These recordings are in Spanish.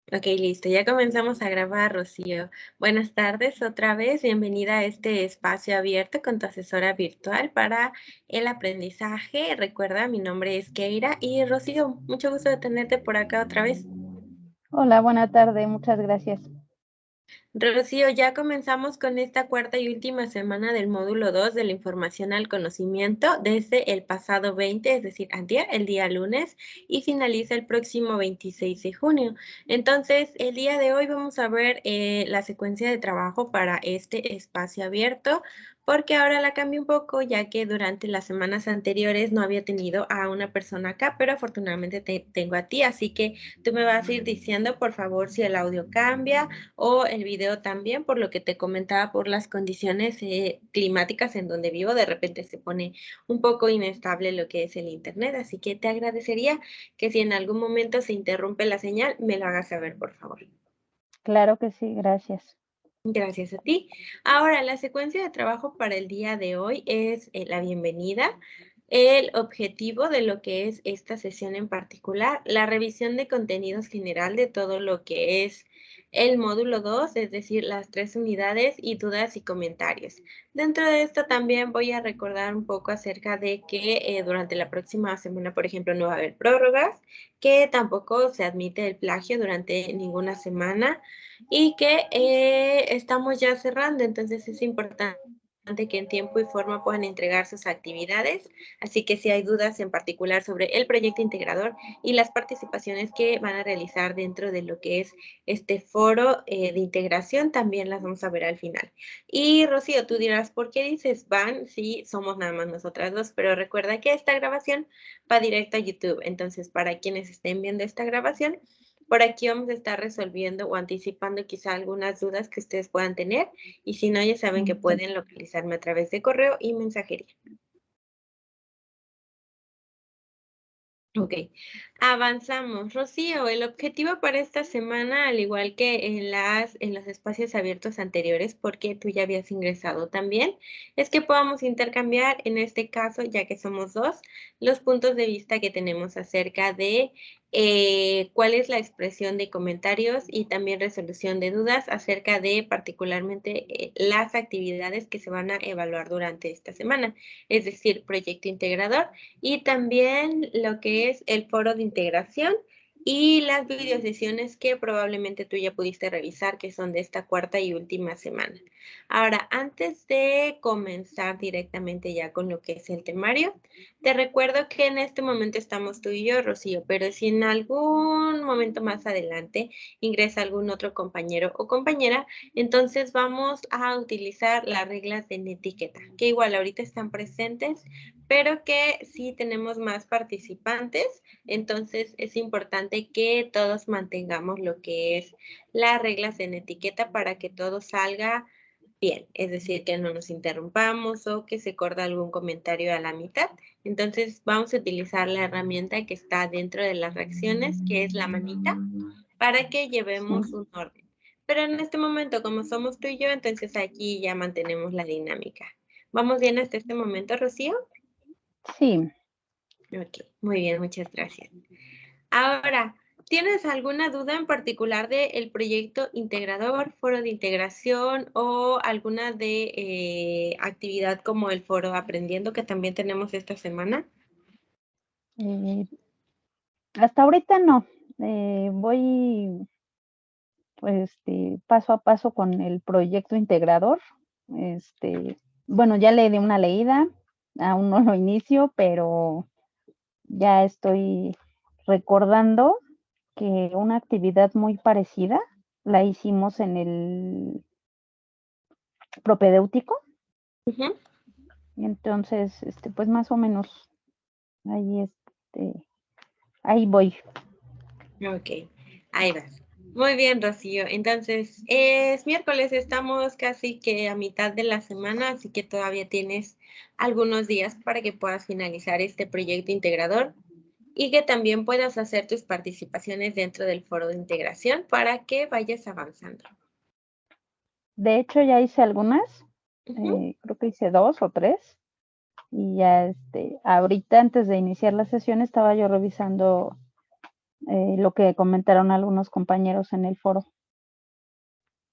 Ok, listo. Ya comenzamos a grabar, Rocío. Buenas tardes otra vez. Bienvenida a este espacio abierto con tu asesora virtual para el aprendizaje. Recuerda, mi nombre es Keira y Rocío, mucho gusto de tenerte por acá otra vez. Hola, buena tarde, muchas gracias. Rocío, ya comenzamos con esta cuarta y última semana del módulo 2 de la información al conocimiento desde el pasado 20, es decir, antier, el día lunes, y finaliza el próximo 26 de junio. Entonces, el día de hoy vamos a ver la secuencia de trabajo para este espacio abierto, porque ahora la cambio un poco, ya que durante las semanas anteriores no había tenido a una persona acá, pero afortunadamente te tengo a ti, así que tú me vas a ir diciendo, por favor, si el audio cambia o el video también, por lo que te comentaba, por las condiciones climáticas en donde vivo, de repente se pone un poco inestable lo que es el internet, así que te agradecería que si en algún momento se interrumpe la señal, me lo hagas saber, por favor. Claro que sí, gracias. Gracias a ti. Ahora, la secuencia de trabajo para el día de hoy es la bienvenida, el objetivo de lo que es esta sesión en particular, la revisión de contenidos general de todo lo que es el módulo 2, es decir, las 3 unidades y dudas y comentarios. Dentro de esto también voy a recordar un poco acerca de que durante la próxima semana, por ejemplo, no va a haber prórrogas, que tampoco se admite el plagio durante ninguna semana y que estamos ya cerrando, entonces es importante que en tiempo y forma puedan entregar sus actividades, así que si hay dudas en particular sobre el proyecto integrador y las participaciones que van a realizar dentro de lo que es este foro de integración, también las vamos a ver al final. Y Rocío, tú dirás, ¿por qué dices van si somos nada más nosotras dos? Pero recuerda que esta grabación va directo a YouTube, entonces para quienes estén viendo esta grabación, por aquí vamos a estar resolviendo o anticipando quizá algunas dudas que ustedes puedan tener y si no, ya saben que Ujú. pueden localizarme a través de correo y mensajería. Ok, avanzamos. Rocío, el objetivo para esta semana, al igual que en los espacios abiertos anteriores, porque tú ya habías ingresado también, es que podamos intercambiar, en este caso, ya que somos dos, los puntos de vista que tenemos acerca de cuál es la expresión de comentarios y también resolución de dudas acerca de particularmente las actividades que se van a evaluar durante esta semana, es decir, proyecto integrador y también lo que es el foro de integración y las videosesiones que probablemente tú ya pudiste revisar, que son de esta cuarta y última semana. Ahora, antes de comenzar directamente ya con lo que es el temario, te recuerdo que en este momento estamos tú y yo, Rocío, pero si en algún momento más adelante ingresa algún otro compañero o compañera, entonces vamos a utilizar las reglas de netiqueta, que igual ahorita están presentes, pero que si tenemos más participantes, entonces es importante que todos mantengamos lo que es las reglas en etiqueta para que todo salga bien, es decir, que no nos interrumpamos o que se corta algún comentario a la mitad. Entonces vamos a utilizar la herramienta que está dentro de las reacciones, que es la manita, para que llevemos Sí, un orden. Pero en este momento, como somos tú y yo, entonces aquí ya mantenemos la dinámica. ¿Vamos bien hasta este momento, Rocío? sí, Ok, muy bien, muchas gracias. Ahora, ¿tienes alguna duda en particular del proyecto integrador, foro de integración o alguna de actividad como el foro aprendiendo que también tenemos esta semana? eh, hasta ahorita no. Voy, pues, paso a paso con el proyecto integrador. Bueno, ya le di una leída, aún no lo inicio, pero ya estoy recordando que una actividad muy parecida la hicimos en el propedéutico. Ujú. Entonces, pues más o menos ahí, ahí voy. Ok, ahí vas. Muy bien, Rocío. Entonces, es miércoles, estamos casi que a mitad de la semana, así que todavía tienes algunos días para que puedas finalizar este proyecto integrador y que también puedas hacer tus participaciones dentro del foro de integración para que vayas avanzando. De hecho, ya hice algunas, Ujú. creo que hice 2 o 3, y ya, ahorita antes de iniciar la sesión estaba yo revisando lo que comentaron algunos compañeros en el foro.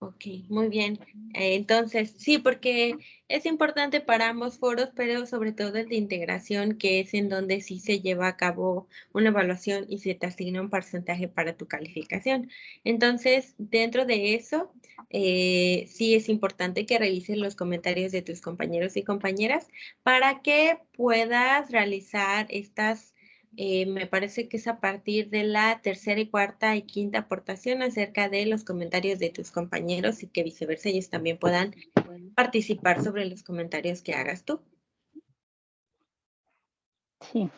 Ok, muy bien. Entonces, sí, porque es importante para ambos foros, pero sobre todo el de integración, que es en donde sí se lleva a cabo una evaluación y se te asigna un porcentaje para tu calificación. Entonces, dentro de eso, sí es importante que revises los comentarios de tus compañeros y compañeras para que puedas realizar estas me parece que es a partir de la tercera y cuarta y quinta aportación acerca de los comentarios de tus compañeros y que viceversa ellos también puedan participar sobre los comentarios que hagas tú. Sí.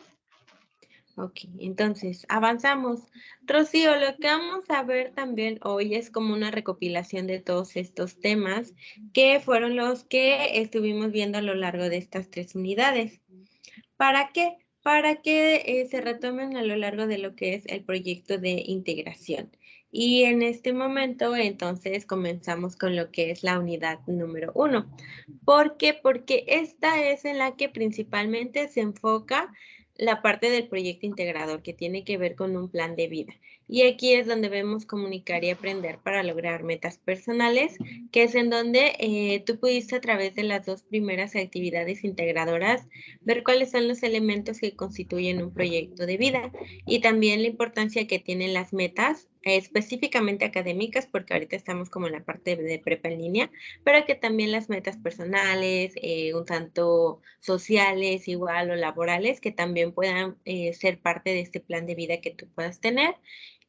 Ok, entonces avanzamos. Rocío, lo que vamos a ver también hoy es como una recopilación de todos estos temas que fueron los que estuvimos viendo a lo largo de estas 3 unidades. ¿Para qué? Para que se retomen a lo largo de lo que es el proyecto de integración. Y en este momento, entonces, comenzamos con lo que es la unidad número 1. ¿Por qué? Porque esta es en la que principalmente se enfoca la parte del proyecto integrador que tiene que ver con un plan de vida. Y aquí es donde vemos comunicar y aprender para lograr metas personales, que es en donde tú pudiste a través de las 2 primeras actividades integradoras ver cuáles son los elementos que constituyen un proyecto de vida y también la importancia que tienen las metas, específicamente académicas, porque ahorita estamos como en la parte de prepa en línea, pero que también las metas personales, un tanto sociales igual o laborales, que también puedan ser parte de este plan de vida que tú puedas tener.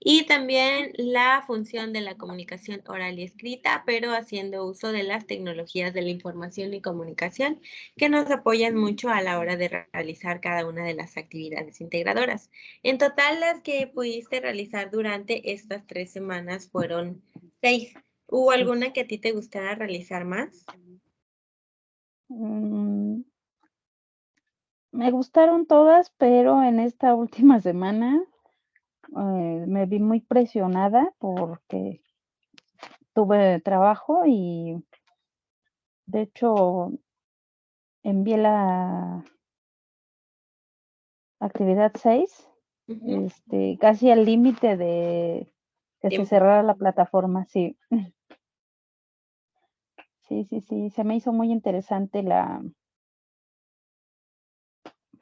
Y también la función de la comunicación oral y escrita, pero haciendo uso de las tecnologías de la información y comunicación que nos apoyan mucho a la hora de realizar cada una de las actividades integradoras. En total, las que pudiste realizar durante estas 3 semanas fueron 6. ¿Hubo Sí. alguna que a ti te gustara realizar más? Mm, Me gustaron todas, pero en esta última semana me vi muy presionada porque tuve trabajo y de hecho envié la actividad 6 Ujú. casi al límite de que se Tiempo. cerrara la plataforma, sí. Sí, sí, sí, se me hizo muy interesante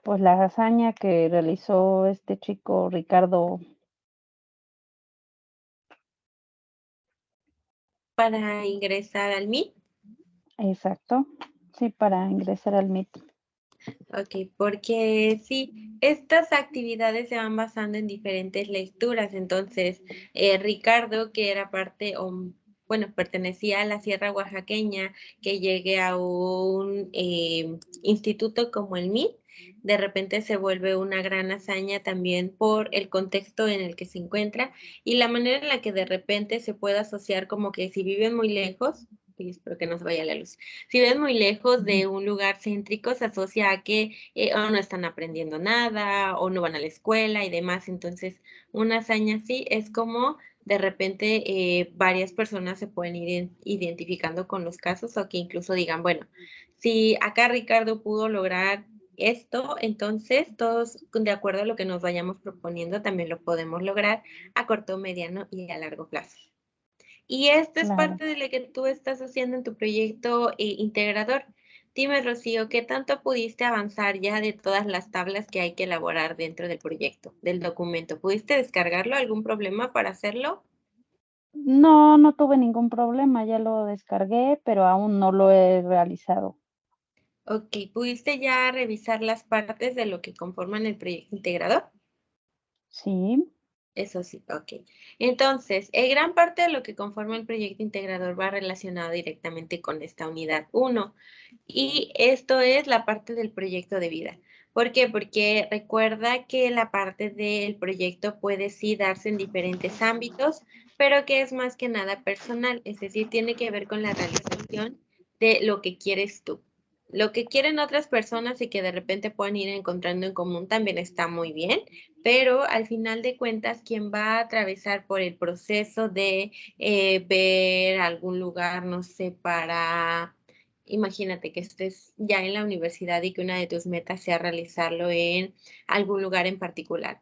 pues, la hazaña que realizó este chico Ricardo. Para ingresar al MIT. Exacto, sí, para ingresar al MIT. Ok, porque sí, estas actividades se van basando en diferentes lecturas. Entonces, Ricardo, que era parte, o bueno, pertenecía a la Sierra Oaxaqueña, que llegue a un instituto como el MIT, de repente se vuelve una gran hazaña también por el contexto en el que se encuentra y la manera en la que de repente se puede asociar como que si viven muy lejos, y espero que no se vaya la luz, si ves muy lejos de un lugar céntrico, se asocia a que o no están aprendiendo nada o no van a la escuela y demás. Entonces, una hazaña así es como de repente varias personas se pueden ir identificando con los casos o que incluso digan, bueno, si acá Ricardo pudo lograr esto, entonces todos de acuerdo a lo que nos vayamos proponiendo también lo podemos lograr a corto, mediano y a largo plazo. Y esto es Claro. parte de lo que tú estás haciendo en tu proyecto integrador. Dime, Rocío, ¿qué tanto pudiste avanzar ya de todas las tablas que hay que elaborar dentro del proyecto, del documento? ¿Pudiste descargarlo? ¿Algún problema para hacerlo? No, no tuve ningún problema, ya lo descargué, pero aún no lo he realizado. Ok, ¿pudiste ya revisar las partes de lo que conforman el proyecto integrador? Sí, Eso sí, ok. Entonces, gran parte de lo que conforma el proyecto integrador va relacionado directamente con esta unidad 1 y esto es la parte del proyecto de vida. ¿Por qué? Porque recuerda que la parte del proyecto puede sí darse en diferentes ámbitos, pero que es más que nada personal, es decir, tiene que ver con la realización de lo que quieres tú. Lo que quieren otras personas y que de repente puedan ir encontrando en común también está muy bien, pero al final de cuentas, quien va a atravesar por el proceso de ver algún lugar, no sé, para, imagínate que estés ya en la universidad y que una de tus metas sea realizarlo en algún lugar en particular.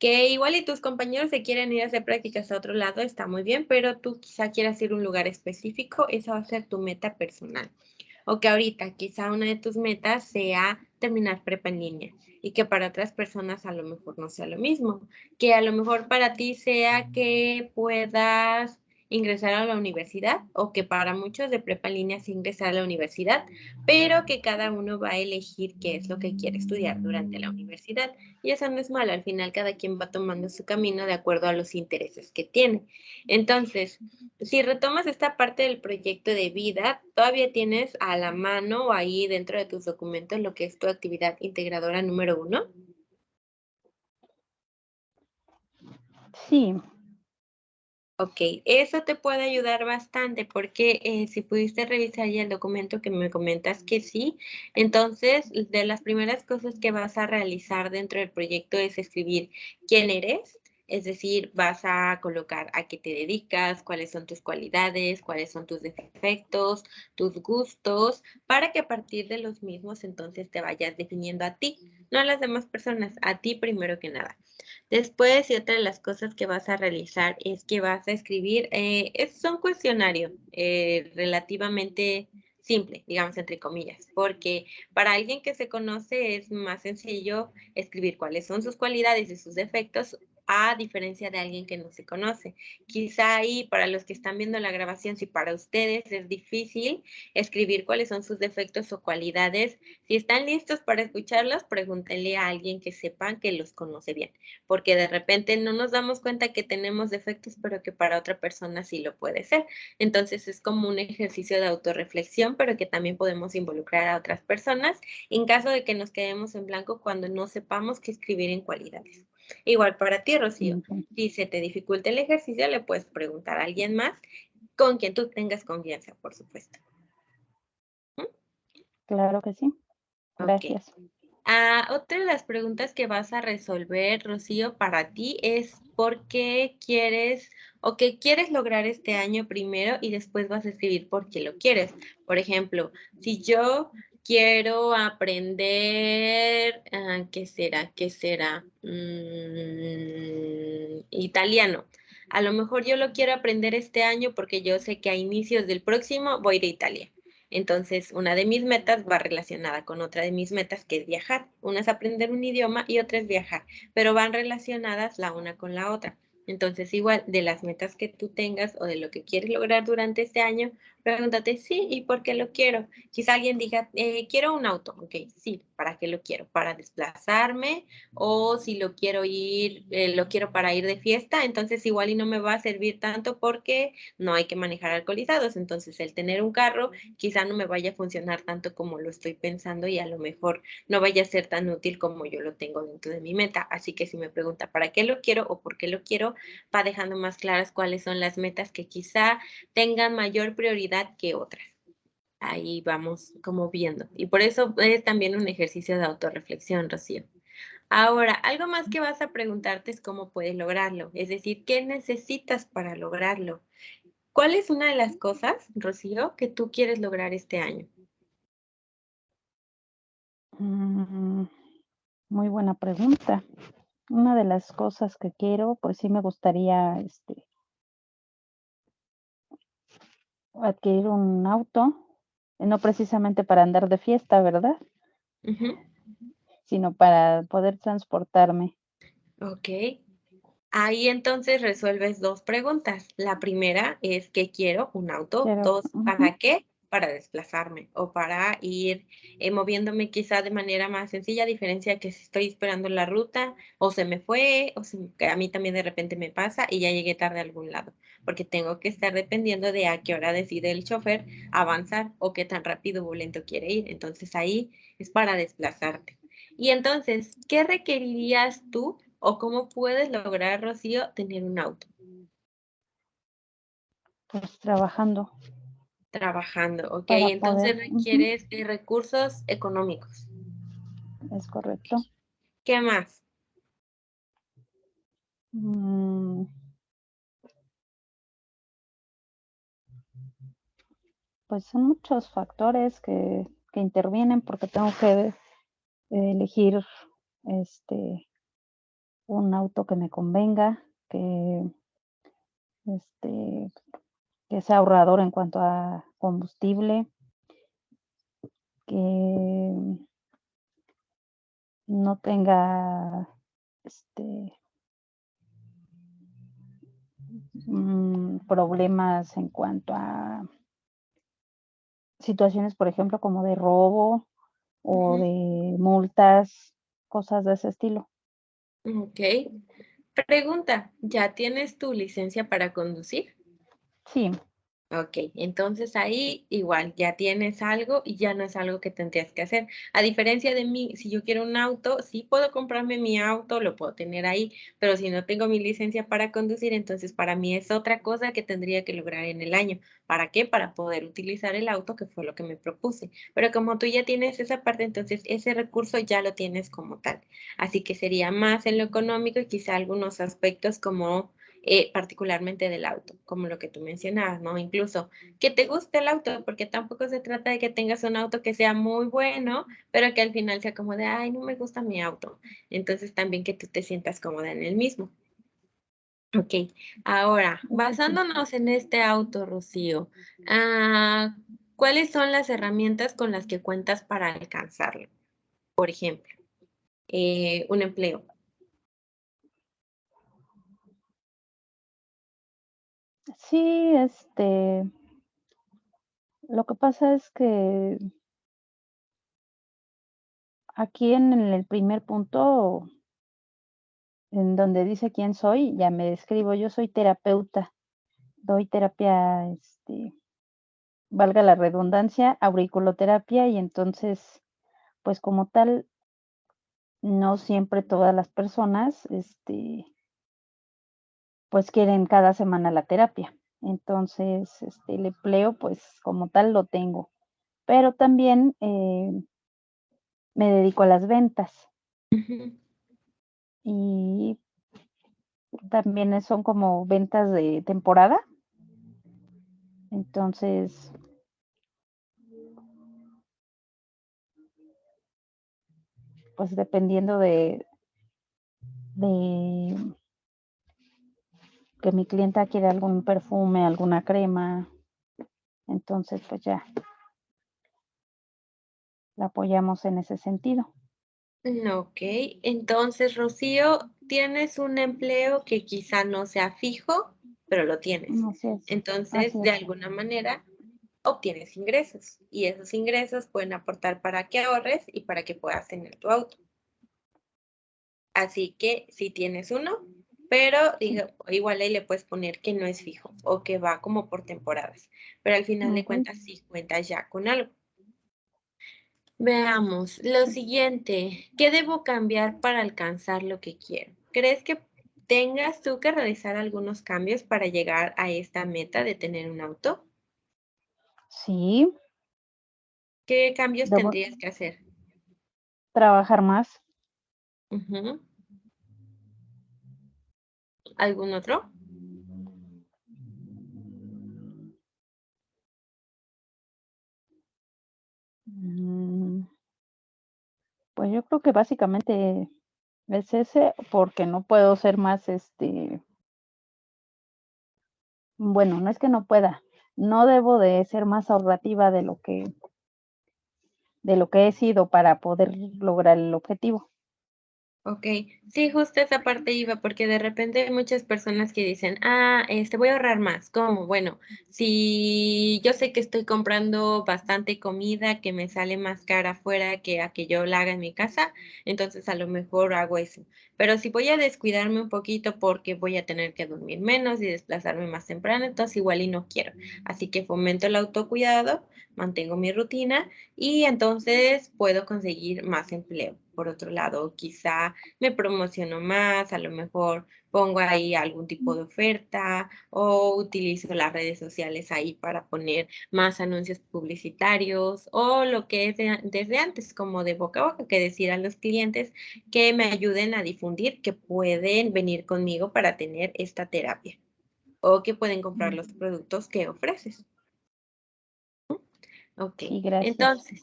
Que igual y tus compañeros se quieren ir a hacer prácticas a otro lado, está muy bien, pero tú quizá quieras ir a un lugar específico, esa va a ser tu meta personal. O que ahorita quizá una de tus metas sea terminar prepa en línea y que para otras personas a lo mejor no sea lo mismo, que a lo mejor para ti sea que puedas ingresar a la universidad o que para muchos de prepa en línea sea ingresar a la universidad, pero que cada uno va a elegir qué es lo que quiere estudiar durante la universidad. Y eso no es malo, al final cada quien va tomando su camino de acuerdo a los intereses que tiene. Entonces, si retomas esta parte del proyecto de vida, todavía tienes a la mano o ahí dentro de tus documentos lo que es tu actividad integradora número 1. Sí, Ok, eso te puede ayudar bastante porque si pudiste revisar ya el documento que me comentas que sí, entonces de las primeras cosas que vas a realizar dentro del proyecto es escribir quién eres, es decir, vas a colocar a qué te dedicas, cuáles son tus cualidades, cuáles son tus defectos, tus gustos, para que a partir de los mismos entonces te vayas definiendo a ti, no a las demás personas, a ti primero que nada. Después, y otra de las cosas que vas a realizar es que vas a escribir, es un cuestionario relativamente simple, digamos entre comillas, porque para alguien que se conoce es más sencillo escribir cuáles son sus cualidades y sus defectos a diferencia de alguien que no se conoce. Quizá ahí para los que están viendo la grabación, si para ustedes es difícil escribir cuáles son sus defectos o cualidades, si están listos para escucharlos, pregúntenle a alguien que sepan que los conoce bien porque de repente no nos damos cuenta que tenemos defectos, pero que para otra persona sí lo puede ser. Entonces es como un ejercicio de autorreflexión, pero que también podemos involucrar a otras personas en caso de que nos quedemos en blanco cuando no sepamos qué escribir en cualidades. Igual para ti, Rocío, ujú, si se te dificulta el ejercicio, le puedes preguntar a alguien más con quien tú tengas confianza, por supuesto. ¿Mm? claro que sí. Ok. Gracias. Otra de las preguntas que vas a resolver, Rocío, para ti es por qué quieres o qué quieres lograr este año primero y después vas a escribir por qué lo quieres. Por ejemplo, si yo quiero aprender, ¿qué será? ¿Qué será? Italiano. A lo mejor yo lo quiero aprender este año porque yo sé que a inicios del próximo voy a ir a Italia. Entonces, una de mis metas va relacionada con otra de mis metas, que es viajar. Una es aprender un idioma y otra es viajar, pero van relacionadas la una con la otra. Entonces, igual, de las metas que tú tengas o de lo que quieres lograr durante este año, pregúntate, sí, ¿y por qué lo quiero? Quizá alguien diga, quiero un auto. Ok, sí, ¿para qué lo quiero? Para desplazarme o si lo quiero ir, lo quiero para ir de fiesta, entonces igual y no me va a servir tanto porque no hay que manejar alcoholizados. Entonces, el tener un carro quizá no me vaya a funcionar tanto como lo estoy pensando y a lo mejor no vaya a ser tan útil como yo lo tengo dentro de mi meta. Así que si me pregunta para qué lo quiero o por qué lo quiero, va dejando más claras cuáles son las metas que quizá tengan mayor prioridad que otras. Ahí vamos como viendo. Y por eso es también un ejercicio de autorreflexión, Rocío. Ahora, algo más que vas a preguntarte es cómo puedes lograrlo, es decir, ¿qué necesitas para lograrlo? ¿Cuál es una de las cosas, Rocío, que tú quieres lograr este año? Mm, Muy buena pregunta. Una de las cosas que quiero, pues sí me gustaría, adquirir un auto, no precisamente para andar de fiesta, ¿verdad? Ujú, Sino para poder transportarme, ok. Ahí entonces resuelves dos preguntas. La primera es ¿qué quiero? Un auto. quiero Dos, ujú, ¿para qué? Para desplazarme o para ir moviéndome quizá de manera más sencilla, a diferencia que si estoy esperando la ruta o se me fue que a mí también de repente me pasa y ya llegué tarde a algún lado, porque tengo que estar dependiendo de a qué hora decide el chofer avanzar o qué tan rápido o lento quiere ir. Entonces ahí es para desplazarte. Y entonces, ¿qué requerirías tú o cómo puedes lograr, Rocío, tener un auto? pues trabajando Trabajando, ¿ok? para poder Entonces requieres recursos económicos. es correcto. ¿Qué más? Mm, pues son muchos factores que intervienen porque tengo que elegir, este, un auto que me convenga, este, que sea ahorrador en cuanto a combustible, que no tenga, este, problemas en cuanto a situaciones, por ejemplo, como de robo o Ujú. de multas, cosas de ese estilo. Ok. Pregunta, ¿ya tienes tu licencia para conducir? Sí, Ok, entonces ahí igual ya tienes algo y ya no es algo que tendrías que hacer. A diferencia de mí, si yo quiero un auto, sí puedo comprarme mi auto, lo puedo tener ahí, pero si no tengo mi licencia para conducir, entonces para mí es otra cosa que tendría que lograr en el año. ¿Para qué? Para poder utilizar el auto, que fue lo que me propuse. Pero como tú ya tienes esa parte, entonces ese recurso ya lo tienes como tal. Así que sería más en lo económico y quizá algunos aspectos como particularmente del auto, como lo que tú mencionabas, ¿no? Incluso que te guste el auto, porque tampoco se trata de que tengas un auto que sea muy bueno, pero que al final sea como de, ay, no me gusta mi auto. Entonces también que tú te sientas cómoda en el mismo. Ok, ahora, eso sí. basándonos en este auto, Rocío, ¿cuáles son las herramientas con las que cuentas para alcanzarlo? Por ejemplo, un empleo. Sí, lo que pasa es que aquí en el primer punto, en donde dice quién soy, ya me describo, yo soy terapeuta, doy terapia, valga la redundancia, auriculoterapia, y entonces, pues como tal, no siempre todas las personas, pues quieren cada semana la terapia. Entonces, el empleo, pues como tal lo tengo, pero también me dedico a las ventas Ujú. y también son como ventas de temporada. Entonces, pues dependiendo de que mi clienta quiere algún perfume, alguna crema, entonces pues ya la apoyamos en ese sentido. Ok, entonces, Rocío, tienes un empleo que quizá no sea fijo, pero lo tienes. Así es, Entonces, así de es. alguna manera, obtienes ingresos y esos ingresos pueden aportar para que ahorres y para que puedas tener tu auto. Así que si tienes uno, pero Sí, igual ahí le puedes poner que no es fijo o que va como por temporadas, pero al final de okey. cuentas sí cuentas ya con algo. Veamos, lo siguiente, ¿qué debo cambiar para alcanzar lo que quiero? ¿Crees que tengas tú que realizar algunos cambios para llegar a esta meta de tener un auto? Sí, ¿Qué cambios debo tendrías que hacer? trabajar más. Ujú. ¿Algún otro? Mm, pues yo creo que básicamente es ese, porque no puedo ser más, bueno, no es que no pueda, no debo de ser más ahorrativa de lo que he sido para poder lograr el objetivo. Okey. Sí, justo esa parte iba, porque de repente hay muchas personas que dicen: voy a ahorrar más". ¿Cómo? Bueno, si yo sé que estoy comprando bastante comida que me sale más cara afuera que a que yo la haga en mi casa, entonces a lo mejor hago eso. Pero si voy a descuidarme un poquito porque voy a tener que dormir menos y desplazarme más temprano, entonces igual y no quiero. Así que fomento el autocuidado, mantengo mi rutina y entonces puedo conseguir más empleo. Por otro lado, quizá me promociono más, a lo mejor pongo ahí algún tipo de oferta o utilizo las redes sociales ahí para poner más anuncios publicitarios o lo que es desde antes, como de boca a boca, que decir a los clientes que me ayuden a difundir que pueden venir conmigo para tener esta terapia o que pueden comprar los Mm, productos que ofreces. Ok, sí, gracias. entonces.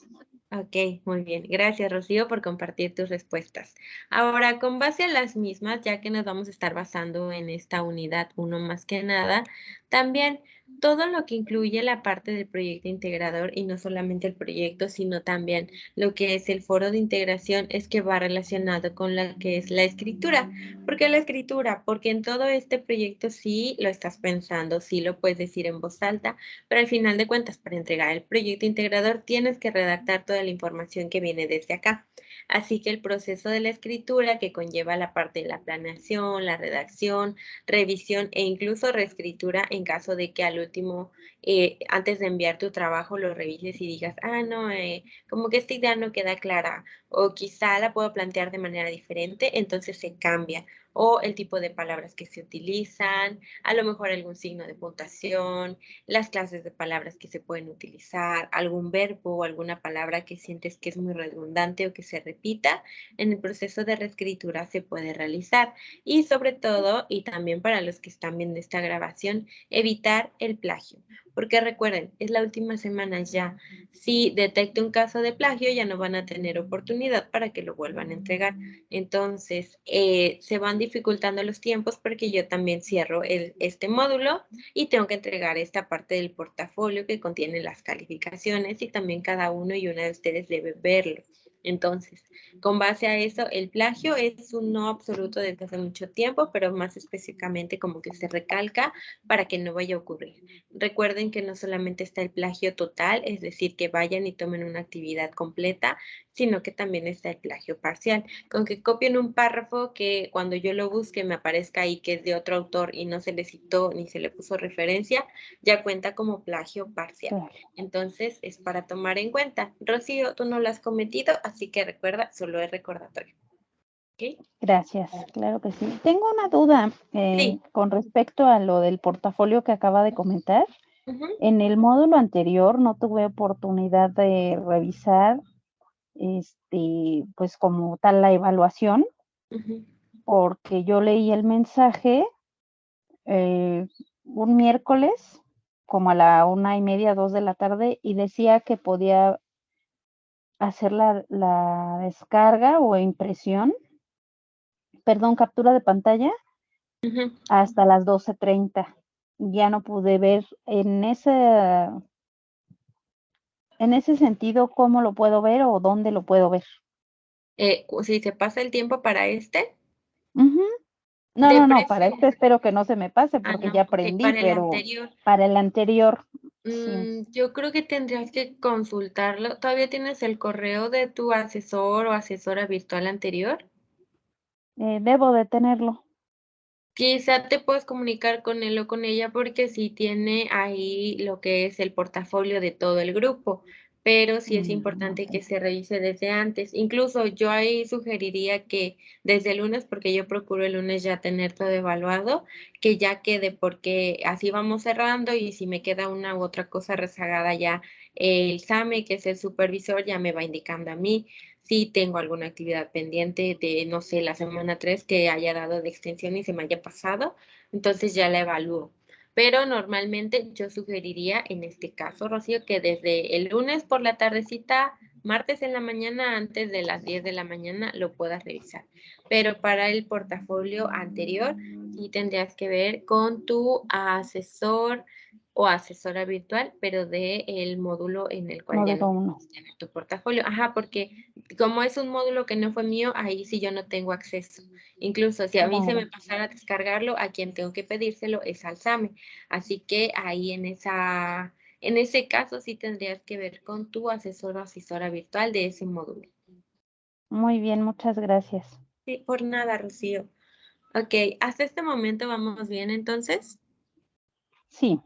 Ok, muy bien. Gracias, Rocío, por compartir tus respuestas. Ahora, con base a las mismas, ya que nos vamos a estar basando en esta unidad uno más que nada, también todo lo que incluye la parte del proyecto integrador y no solamente el proyecto, sino también lo que es el foro de integración es que va relacionado con la que es la escritura. ¿Por qué la escritura? Porque en todo este proyecto sí lo estás pensando, sí lo puedes decir en voz alta, pero al final de cuentas, para entregar el proyecto integrador tienes que redactar toda la información que viene desde acá. Así que el proceso de la escritura, que conlleva la parte de la planeación, la redacción, revisión e incluso reescritura en caso de que al último, antes de enviar tu trabajo, lo revises y digas, ah, no, como que esta idea no queda clara o quizá la puedo plantear de manera diferente, entonces se cambia. O el tipo de palabras que se utilizan, a lo mejor algún signo de puntuación, las clases de palabras que se pueden utilizar, algún verbo o alguna palabra que sientes que es muy redundante o que se repita, en el proceso de reescritura se puede realizar. Y sobre todo, y también para los que están viendo esta grabación, evitar el plagio. Porque recuerden, es la última semana ya. Si detecta un caso de plagio, ya no van a tener oportunidad para que lo vuelvan a entregar. Entonces, se van dificultando los tiempos porque yo también cierro este módulo y tengo que entregar esta parte del portafolio que contiene las calificaciones y también cada uno y una de ustedes debe verlo. Entonces, con base a eso, el plagio es un no absoluto desde hace mucho tiempo, pero más específicamente como que se recalca para que no vaya a ocurrir. Recuerden que no solamente está el plagio total, es decir, que vayan y tomen una actividad completa, sino que también está el plagio parcial. Con que copien un párrafo que cuando yo lo busque me aparezca ahí que es de otro autor y no se le citó ni se le puso referencia, ya cuenta como plagio parcial. Claro. Entonces es para tomar en cuenta. Rocío, tú no lo has cometido, así que recuerda, solo es recordatorio. ¿Ok? Gracias, claro que sí. Tengo una duda Sí. con respecto a lo del portafolio que acaba de comentar. Ujú, En el módulo anterior no tuve oportunidad de revisar, pues como tal la evaluación, ujú. porque yo leí el mensaje eh, un miércoles, como a la 1:30, 2 de la tarde, y decía que podía hacer la descarga o impresión, perdón, captura de pantalla Ujú. hasta las 12:30. Ya no pude ver en ese sentido, ¿cómo lo puedo ver o dónde lo puedo ver? Si se pasa el tiempo para este, Ujú. No, de no, no, para este preferencia. espero que no se me pase Ah, porque ya no, ok, aprendí, para el pero anterior. para el anterior, sí, Yo creo que tendrías que consultarlo. ¿Todavía tienes el correo de tu asesor o asesora virtual anterior? debo de tenerlo. Quizá te puedes comunicar con él o con ella porque sí tiene ahí lo que es el portafolio de todo el grupo, pero sí es importante que Okey. se revise desde antes. Incluso yo ahí sugeriría que desde el lunes, porque yo procuro el lunes ya tener todo evaluado, que ya quede, porque así vamos cerrando y si me queda una u otra cosa rezagada ya el SAME, que es el supervisor, ya me va indicando a mí si tengo alguna actividad pendiente de, no sé, la semana 3 que haya dado de extensión y se me haya pasado, entonces ya la evalúo. Pero normalmente yo sugeriría en este caso, Rocío, que desde el lunes por la tardecita, martes en la mañana, antes de las 10 de la mañana, lo puedas revisar. Pero para el portafolio anterior, sí tendrías que ver con tu asesor o asesora virtual, pero de el módulo en el cual ya no Módulo 1. pudiste ver tu portafolio. Ajá, porque como es un módulo que no fue mío, ahí sí yo no tengo acceso. Incluso si a mí se Claro, me pasara a descargarlo, a quien tengo que pedírselo es al SAME. Así que ahí en ese caso sí tendrías que ver con tu asesor o asesora virtual de ese módulo. muy bien, muchas gracias. Sí, por nada, Rocío. Ok, hasta este momento vamos bien entonces. Sí,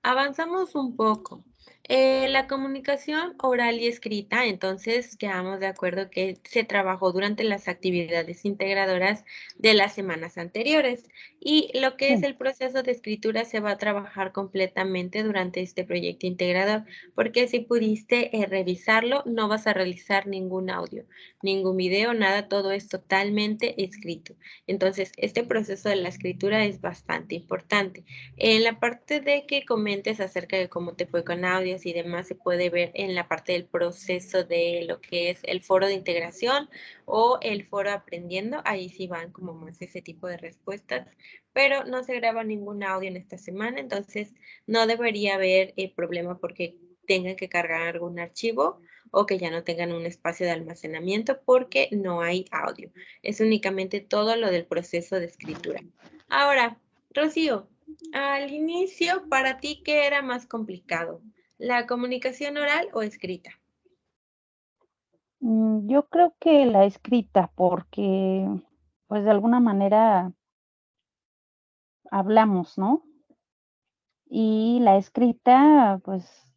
Avanzamos un poco. La comunicación oral y escrita, entonces quedamos de acuerdo que se trabajó durante las actividades integradoras de las semanas anteriores y lo que es sí, el proceso de escritura se va a trabajar completamente durante este proyecto integrador, porque si pudiste revisarlo, no vas a realizar ningún audio, ningún video, nada, todo es totalmente escrito. Entonces, este proceso de la escritura es bastante importante. En la parte de que comentes acerca de cómo te fue con audio audios y demás se puede ver en la parte del proceso de lo que es el foro de integración o el foro aprendiendo. Ahí sí van como más ese tipo de respuestas, pero no se graba ningún audio en esta semana, entonces no debería haber problema porque tengan que cargar algún archivo o que ya no tengan un espacio de almacenamiento porque no hay audio. Es únicamente todo lo del proceso de escritura. Ahora, Rocío, al inicio, ¿para ti qué era más complicado? ¿La comunicación oral o escrita? Yo creo que la escrita, porque, pues, de alguna manera hablamos, ¿no? Y la escrita, pues,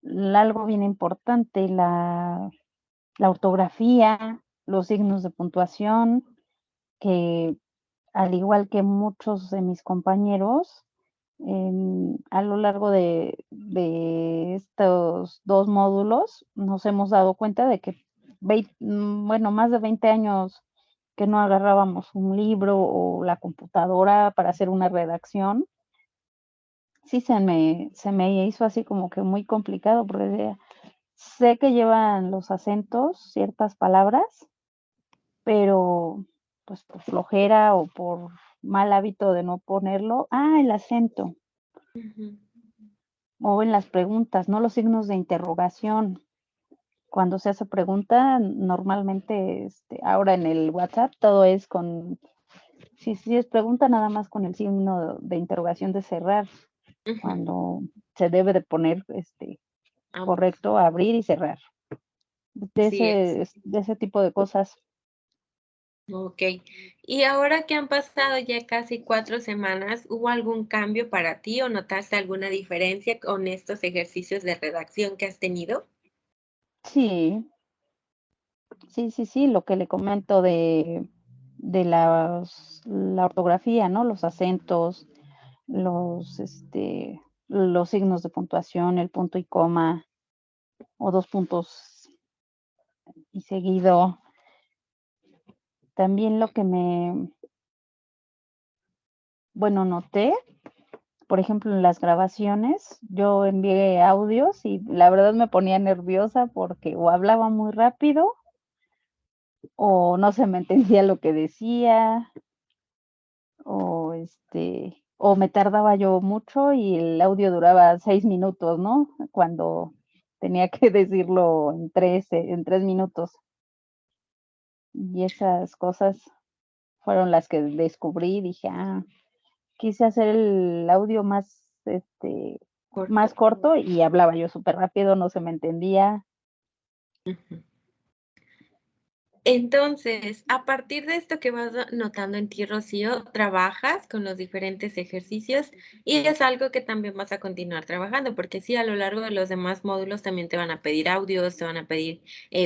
algo bien importante, la ortografía, los signos de puntuación, que al igual que muchos de mis compañeros, a lo largo de estos 2 módulos, nos hemos dado cuenta de que bueno, más de 20 años que no agarrábamos un libro o la computadora para hacer una redacción. Sí, se me hizo así como que muy complicado, porque decía, sé que llevan los acentos ciertas palabras, pero, pues, por flojera o por mal hábito de no ponerlo, el acento, Ujú. o en las preguntas, ¿no? Los signos de interrogación. Cuando se hace pregunta, normalmente, ahora en el WhatsApp todo es con si es pregunta, nada más con el signo de interrogación de cerrar, Ujú. cuando se debe de poner, Ambos. correcto, abrir y cerrar. Sí es. De ese tipo de cosas. Ok. Y ahora que han pasado ya casi 4 semanas, ¿hubo algún cambio para ti o notaste alguna diferencia con estos ejercicios de redacción que has tenido? Sí, sí, lo que le comento de la ortografía, ¿no? Los acentos, los signos de puntuación, el punto y coma, o 2 puntos y seguido. También lo que bueno, noté, por ejemplo, en las grabaciones, yo envié audios y la verdad me ponía nerviosa porque o hablaba muy rápido o no se me entendía lo que decía, o me tardaba yo mucho y el audio duraba 6 minutos, ¿no? Cuando tenía que decirlo en 3 minutos. Y esas cosas fueron las que descubrí, y dije: quise hacer el audio Corto. más corto y hablaba yo súper rápido, no se me entendía. Ujú. Entonces, a partir de esto que vas notando en ti, Rocío, trabajas con los diferentes ejercicios y es algo que también vas a continuar trabajando, porque sí, a lo largo de los demás módulos también te van a pedir audios, te van a pedir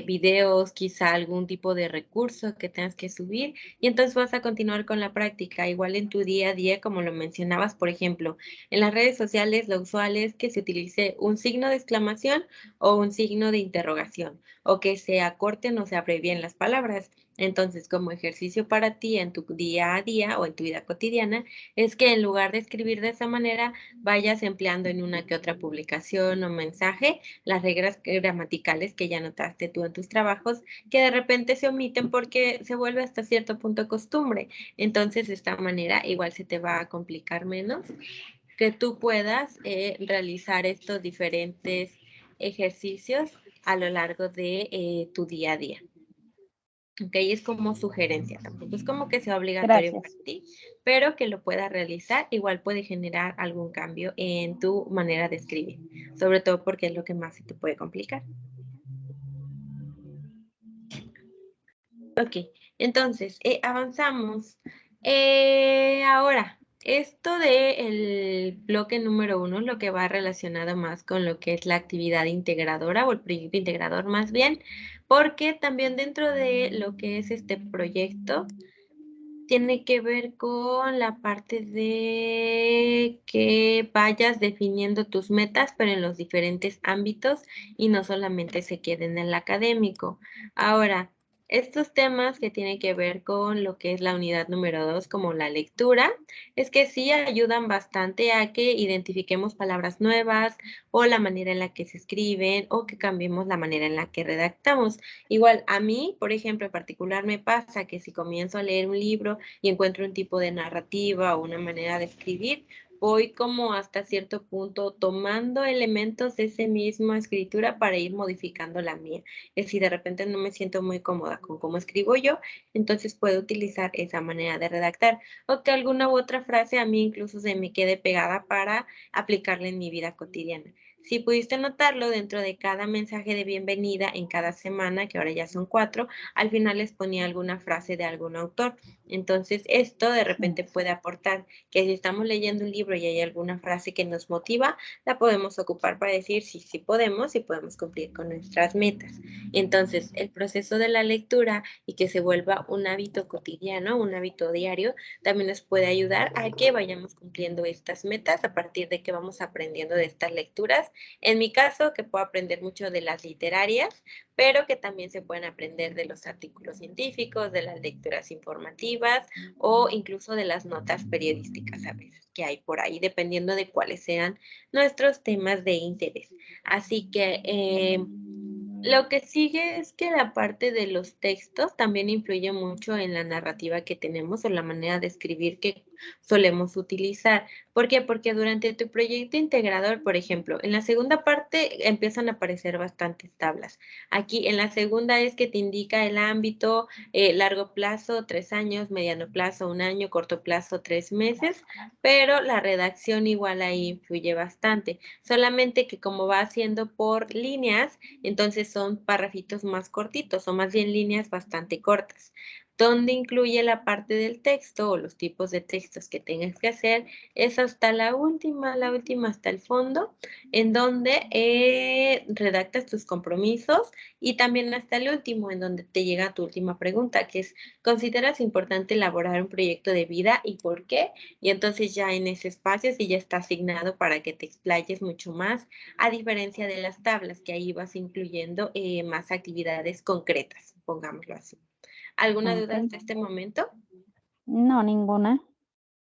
videos, quizá algún tipo de recurso que tengas que subir y entonces vas a continuar con la práctica, igual en tu día a día, como lo mencionabas, por ejemplo, en las redes sociales lo usual es que se utilice un signo de exclamación o un signo de interrogación o que se acorten o se abrevien las palabras. Entonces, como ejercicio para ti en tu día a día o en tu vida cotidiana, es que en lugar de escribir de esa manera, vayas empleando en una que otra publicación o mensaje las reglas gramaticales que ya notaste tú en tus trabajos, que de repente se omiten porque se vuelve hasta cierto punto costumbre. Entonces, de esta manera igual se te va a complicar menos que tú puedas realizar estos diferentes ejercicios a lo largo de tu día a día. Ok, es como sugerencia, tampoco es como que sea obligatorio para Gracias. ti, pero que lo puedas realizar, igual puede generar algún cambio en tu manera de escribir, sobre todo porque es lo que más se te puede complicar. Ok, entonces, avanzamos. Ahora, esto de el bloque número 1, lo que va relacionado más con lo que es la actividad integradora o el proyecto integrador más bien, porque también dentro de lo que es este proyecto, tiene que ver con la parte de que vayas definiendo tus metas, pero en los diferentes ámbitos y no solamente se queden en el académico. Ahora, Estos temas que tienen que ver con lo que es la unidad número 2, como la lectura, es que sí ayudan bastante a que identifiquemos palabras nuevas o la manera en la que se escriben o que cambiemos la manera en la que redactamos. Igual a mí, por ejemplo, en particular me pasa que si comienzo a leer un libro y encuentro un tipo de narrativa o una manera de escribir, voy como hasta cierto punto tomando elementos de esa misma escritura para ir modificando la mía. Es si de repente no me siento muy cómoda con cómo escribo yo, entonces puedo utilizar esa manera de redactar o que alguna u otra frase a mí incluso se me quede pegada para aplicarla en mi vida cotidiana. Si pudiste notarlo dentro de cada mensaje de bienvenida en cada semana, que ahora ya son 4, al final les ponía alguna frase de algún autor. Entonces, esto de Sí, repente puede aportar que si estamos leyendo un libro y hay alguna frase que nos motiva, la podemos ocupar para decir sí, sí podemos y podemos cumplir con nuestras metas. Entonces, el proceso de la lectura y que se vuelva un hábito cotidiano, un hábito diario, también nos puede ayudar a que vayamos cumpliendo estas metas a partir de que vamos aprendiendo de estas lecturas. En mi caso, que puedo aprender mucho de las literarias, pero que también se pueden aprender de los artículos científicos, de las lecturas informativas o incluso de las notas periodísticas a veces que hay por ahí, dependiendo de cuáles sean nuestros temas de interés. Así que lo que sigue es que la parte de los textos también influye mucho en la narrativa que tenemos o la manera de escribir que solemos utilizar. ¿Por qué? Porque durante tu proyecto integrador, por ejemplo, en la segunda parte empiezan a aparecer bastantes tablas. Aquí en la segunda es que te indica el ámbito, largo plazo, 3 años, mediano plazo, 1 año, corto plazo, 3 meses, pero la redacción igual ahí influye bastante. Solamente que como va haciendo por líneas, entonces son párrafitos más cortitos o más bien líneas bastante cortas. Donde incluye la parte del texto o los tipos de textos que tengas que hacer es hasta la última hasta el fondo, en donde redactas tus compromisos y también hasta el último, en donde te llega tu última pregunta, que es, ¿consideras importante elaborar un proyecto de vida y por qué? Y entonces ya en ese espacio sí ya está asignado para que te explayes mucho más a diferencia de las tablas, que ahí vas incluyendo más actividades concretas, pongámoslo así. ¿Alguna duda okey. hasta este momento? No, ninguna.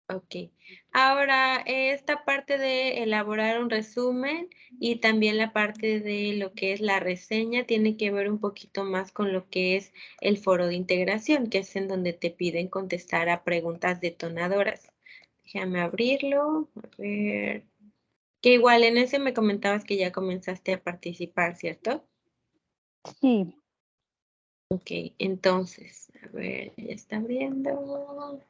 Ok. Ahora, esta parte de elaborar un resumen y también la parte de lo que es la reseña tiene que ver un poquito más con lo que es el foro de integración, que es en donde te piden contestar a preguntas detonadoras. Déjame abrirlo, a ver. Que igual en ese me comentabas que ya comenzaste a participar, ¿cierto? Sí, Ok, entonces, a ver, ya está abriendo.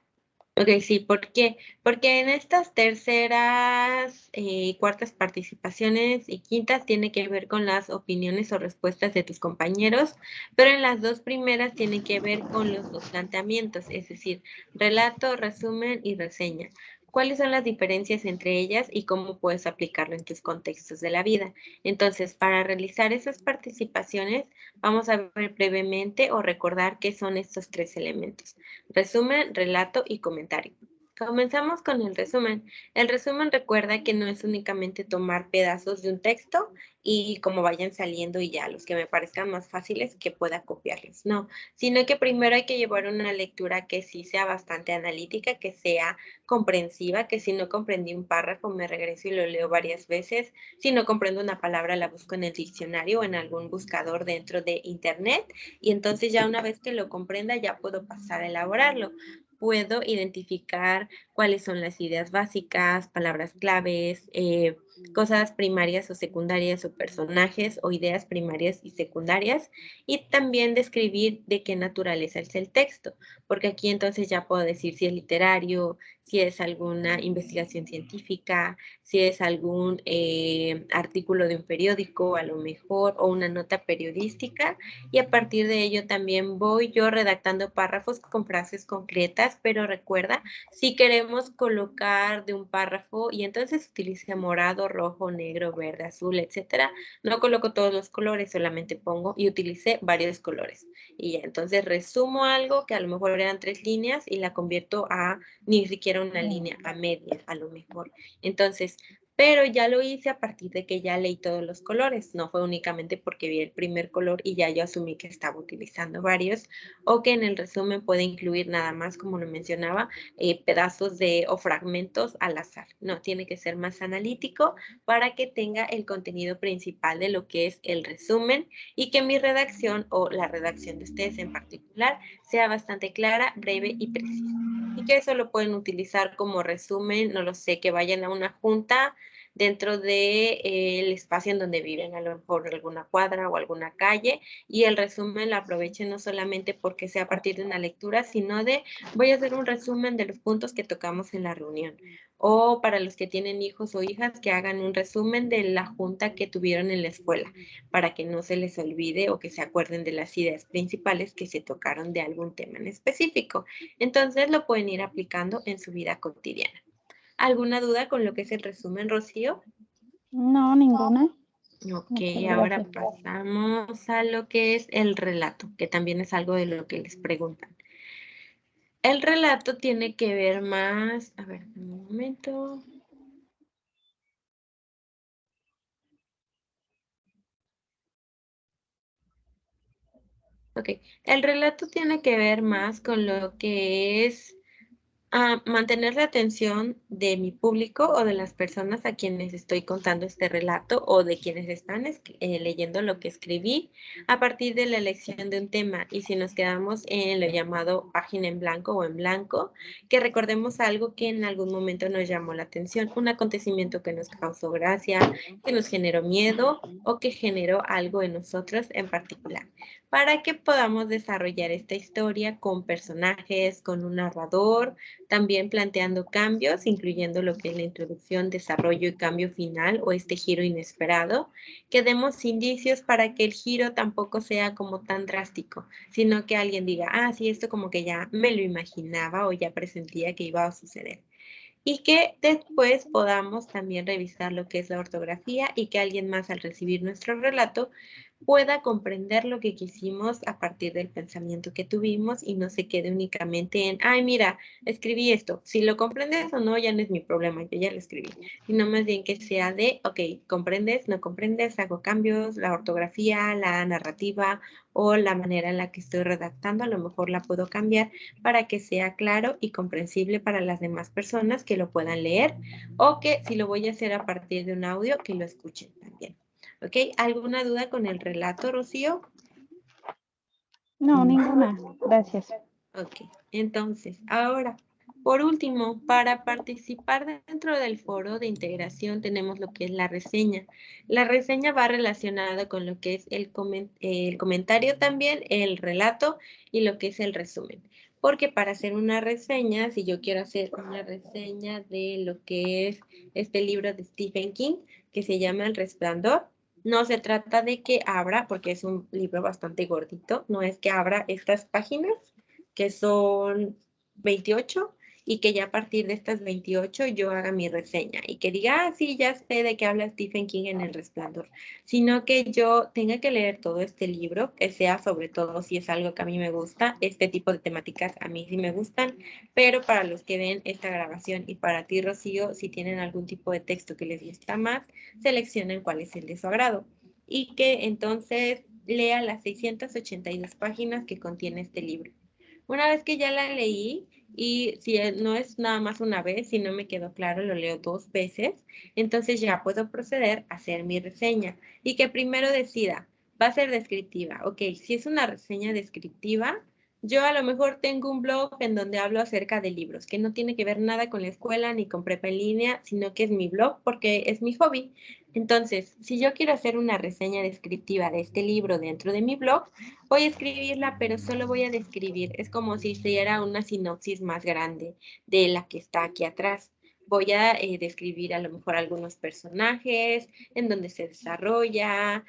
Ok, sí, ¿por qué? Porque en estas terceras y cuartas participaciones y quintas tiene que ver con las opiniones o respuestas de tus compañeros, pero en las dos primeras tiene que ver con los dos planteamientos, es decir, relato, resumen y reseña. ¿Cuáles son las diferencias entre ellas y cómo puedes aplicarlo en tus contextos de la vida? Entonces, para realizar esas participaciones, vamos a ver brevemente o recordar qué son estos tres elementos. Resumen, relato y comentario. Comenzamos con el resumen. El resumen recuerda que no es únicamente tomar pedazos de un texto y como vayan saliendo y ya los que me parezcan más fáciles que pueda copiarlos. No, sino que primero hay que llevar una lectura que sí sea bastante analítica, que sea comprensiva, que si no comprendí un párrafo me regreso y lo leo varias veces. Si no comprendo una palabra la busco en el diccionario o en algún buscador dentro de internet y entonces ya una vez que lo comprenda ya puedo pasar a elaborarlo. Puedo identificar cuáles son las ideas básicas, palabras claves, cosas primarias o secundarias o personajes o ideas primarias y secundarias y también describir de qué naturaleza es el texto, porque aquí entonces ya puedo decir si es literario, si es alguna investigación científica, si es algún artículo de un periódico a lo mejor o una nota periodística y a partir de ello también voy yo redactando párrafos con frases concretas, pero recuerda, si queremos colocar de un párrafo y entonces utilice morado, rojo, negro, verde, azul, etcétera, no coloco todos los colores, solamente pongo y utilicé varios colores. Y ya, entonces resumo algo que a lo mejor eran 3 líneas y la convierto a ni siquiera una sí, línea, a media, a lo mejor. Entonces, pero ya lo hice a partir de que ya leí todos los colores, no fue únicamente porque vi el primer color y ya yo asumí que estaba utilizando varios, o que en el resumen puede incluir nada más, como lo mencionaba, pedazos o fragmentos al azar. No, tiene que ser más analítico para que tenga el contenido principal de lo que es el resumen y que mi redacción o la redacción de ustedes en particular sea bastante clara, breve y precisa. Y que eso lo pueden utilizar como resumen, no lo sé, que vayan a una junta dentro del espacio en donde viven, a lo mejor alguna cuadra o alguna calle, y el resumen lo aprovechen no solamente porque sea a partir de una lectura, sino de voy a hacer un resumen de los puntos que tocamos en la reunión. O para los que tienen hijos o hijas, que hagan un resumen de la junta que tuvieron en la escuela, para que no se les olvide o que se acuerden de las ideas principales que se tocaron de algún tema en específico. Entonces lo pueden ir aplicando en su vida cotidiana. ¿Alguna duda con lo que es el resumen, Rocío? No, ninguna. Ok, Muchas ahora gracias. pasamos a lo que es el relato, que también es algo de lo que les preguntan. El relato tiene que ver más, a ver, un momento. Ok, el relato tiene que ver más con lo que es mantener la atención de mi público o de las personas a quienes estoy contando este relato o de quienes están leyendo lo que escribí a partir de la elección de un tema. Y si nos quedamos en lo llamado página en blanco o en blanco, que recordemos algo que en algún momento nos llamó la atención, un acontecimiento que nos causó gracia, que nos generó miedo o que generó algo en nosotros en particular, para que podamos desarrollar esta historia con personajes, con un narrador, también planteando cambios, incluyendo lo que es la introducción, desarrollo y cambio final o este giro inesperado, que demos indicios para que el giro tampoco sea como tan drástico, sino que alguien diga, sí, esto como que ya me lo imaginaba o ya presentía que iba a suceder. Y que después podamos también revisar lo que es la ortografía y que alguien más al recibir nuestro relato pueda comprender lo que quisimos a partir del pensamiento que tuvimos y no se quede únicamente en, ay, mira, escribí esto. Si lo comprendes o no, ya no es mi problema, yo ya lo escribí. Sino más bien que sea de, ok, comprendes, no comprendes, hago cambios, la ortografía, la narrativa o la manera en la que estoy redactando, a lo mejor la puedo cambiar para que sea claro y comprensible para las demás personas que lo puedan leer o que si lo voy a hacer a partir de un audio, que lo escuchen también. ¿Ok? ¿Alguna duda con el relato, Rocío? No, ninguna. Gracias. Ok, entonces, ahora, por último, para participar dentro del foro de integración tenemos lo que es la reseña. La reseña va relacionada con lo que es el comentario también, el relato y lo que es el resumen. Porque para hacer una reseña, si yo quiero hacer una reseña de lo que es este libro de Stephen King, que se llama El Resplandor, no se trata de que abra, porque es un libro bastante gordito, no es que abra estas páginas, que son 28, y que ya a partir de estas 28 yo haga mi reseña y que diga, sí, ya sé de qué habla Stephen King en El Resplandor, sino que yo tenga que leer todo este libro, que sea sobre todo si es algo que a mí me gusta, este tipo de temáticas a mí sí me gustan, pero para los que ven esta grabación y para ti, Rocío, si tienen algún tipo de texto que les gusta más, seleccionen cuál es el de su agrado y que entonces lea las 682 páginas que contiene este libro. Una vez que ya la leí, y si no es nada más una vez, si no me quedó claro, lo leo 2 veces, entonces ya puedo proceder a hacer mi reseña y que primero decida, va a ser descriptiva. Ok, si es una reseña descriptiva, yo a lo mejor tengo un blog en donde hablo acerca de libros, que no tiene que ver nada con la escuela ni con prepa en línea, sino que es mi blog porque es mi hobby. Entonces, si yo quiero hacer una reseña descriptiva de este libro dentro de mi blog, voy a escribirla, pero solo voy a describir. Es como si hiciera una sinopsis más grande de la que está aquí atrás. Voy a describir a lo mejor algunos personajes, en donde se desarrolla,